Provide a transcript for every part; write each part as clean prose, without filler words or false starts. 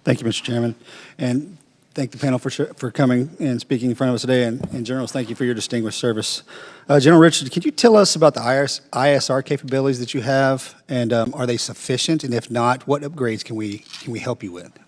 Thank you, Mr. Chairman. And thank the panel for coming and speaking in front of us today. And Generals, thank you for your distinguished service. General Richard, can you tell us about the ISR capabilities that you have, and are they sufficient? And if not, what upgrades can we help you with?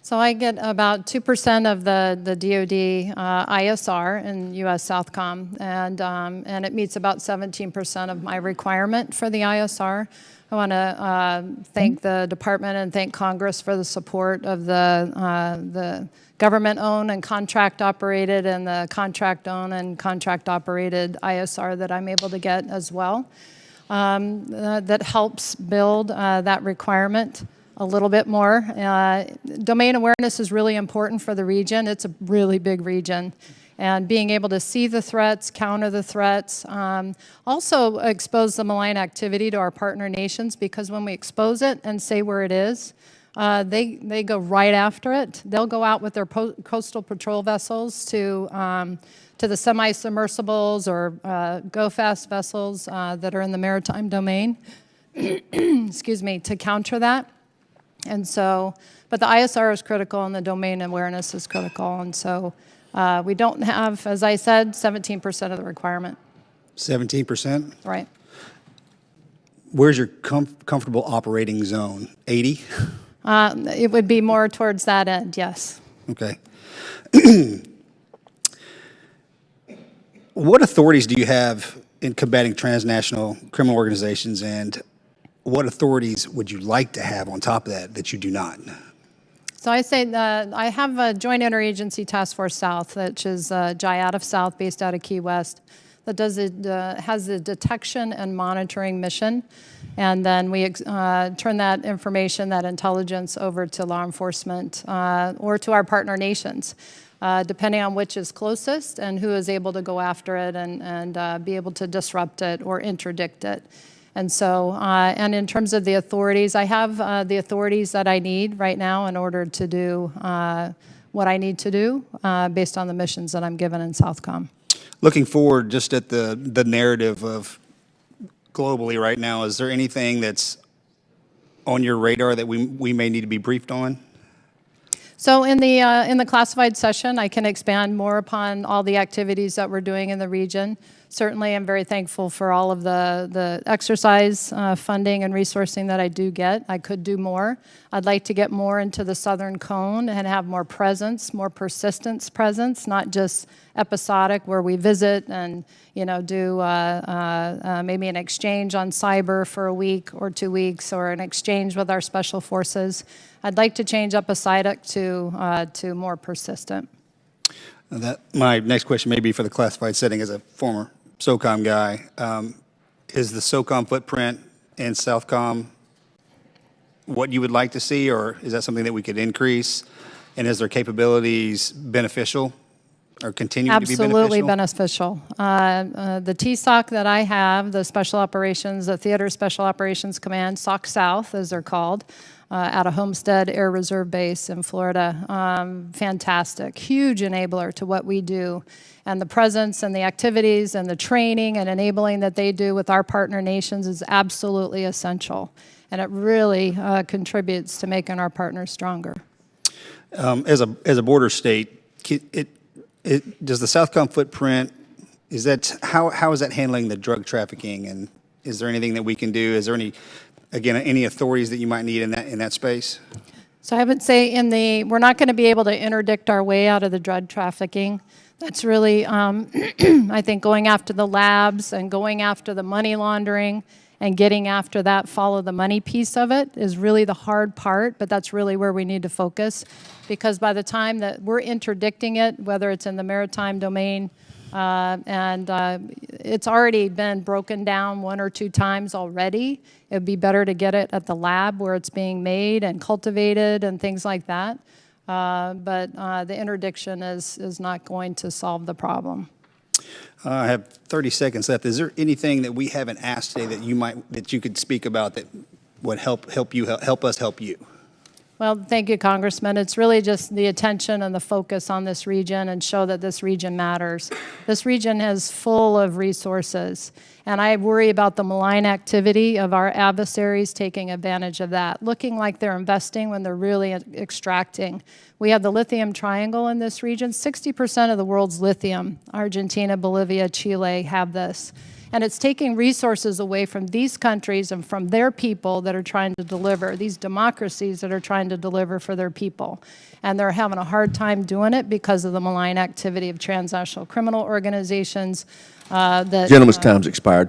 So I get about 2% of the DoD ISR in U.S. Southcom, and it meets about 17% of my requirement for the ISR. I want to thank the department and thank Congress for the support of the government-owned and contract-operated and the contract-owned and contract-operated ISR that I'm able to get as well. That helps build that requirement a little bit more. Domain awareness is really important for the region. It's a really big region. And being able to see the threats, counter the threats, also expose the malign activity to our partner nations, because when we expose it and say where it is, they go right after it. They'll go out with their coastal patrol vessels to the semi-submersibles or go-fast vessels that are in the maritime domain, excuse me, to counter that. And so, but the ISR is critical and the domain awareness is critical. And so we don't have, as I said, 17% of the requirement. 17%? Right. Where's your comfortable operating zone? 80? It would be more towards that end, yes. Okay. What authorities do you have in combating transnational criminal organizations, and what authorities would you like to have on top of that you do not? So I say that I have a Joint Interagency Task Force South, which is JIATF South, based out of Key West, that has a detection and monitoring mission. And then we turn that information, that intelligence, over to law enforcement or to our partner nations, depending on which is closest and who is able to go after it and be able to disrupt it or interdict it. And so, and in terms of the authorities, I have the authorities that I need right now in order to do what I need to do based on the missions that I'm given in Southcom. Looking forward just at the narrative of globally right now, is there anything that's on your radar that we may need to be briefed on? So in the classified session, I can expand more upon all the activities that we're doing in the region. Certainly, I'm very thankful for all of the exercise funding and resourcing that I do get. I could do more. I'd like to get more into the Southern Cone and have more presence, more persistence presence, not just episodic where we visit and do maybe an exchange on cyber for a week or 2 weeks, or an exchange with our special forces. I'd like to change episodic to more persistent. My next question may be for the classified setting. As a former SOCOM guy, is the SOCOM footprint in Southcom what you would like to see, or is that something that we could increase? And is their capabilities beneficial or continue to be beneficial? Absolutely beneficial. The TSOC that I have, the Special Operations, the Theater Special Operations Command, SOC South as they're called, out of Homestead Air Reserve Base in Florida. Fantastic, huge enabler to what we do. And the presence and the activities and the training and enabling that they do with our partner nations is absolutely essential. And it really contributes to making our partners stronger. As a border state, does the Southcom footprint, how is that handling the drug trafficking? And is there anything that we can do? Is there any authorities that you might need in that space? So I would say we're not going to be able to interdict our way out of the drug trafficking. That's really, I think, going after the labs and going after the money laundering and getting after that follow the money piece of it is really the hard part, but that's really where we need to focus, because by the time that we're interdicting it, whether it's in the maritime domain, it's already been broken down 1 or 2 times already. It would be better to get it at the lab where it's being made and cultivated and things like that. But the interdiction is not going to solve the problem. I have 30 seconds left. Is there anything that we haven't asked today that you could speak about that would help us help you? Well, thank you, Congressman. It's really just the attention and the focus on this region and show that this region matters. This region is full of resources, and I worry about the malign activity of our adversaries taking advantage of that, looking like they're investing when they're really extracting. We have the lithium triangle in this region. 60% of the world's lithium, Argentina, Bolivia, Chile, have this. And it's taking resources away from these countries and from their people that are trying to deliver, these democracies that are trying to deliver for their people. And they're having a hard time doing it because of the malign activity of transnational criminal organizations that... Gentleman's time's expired.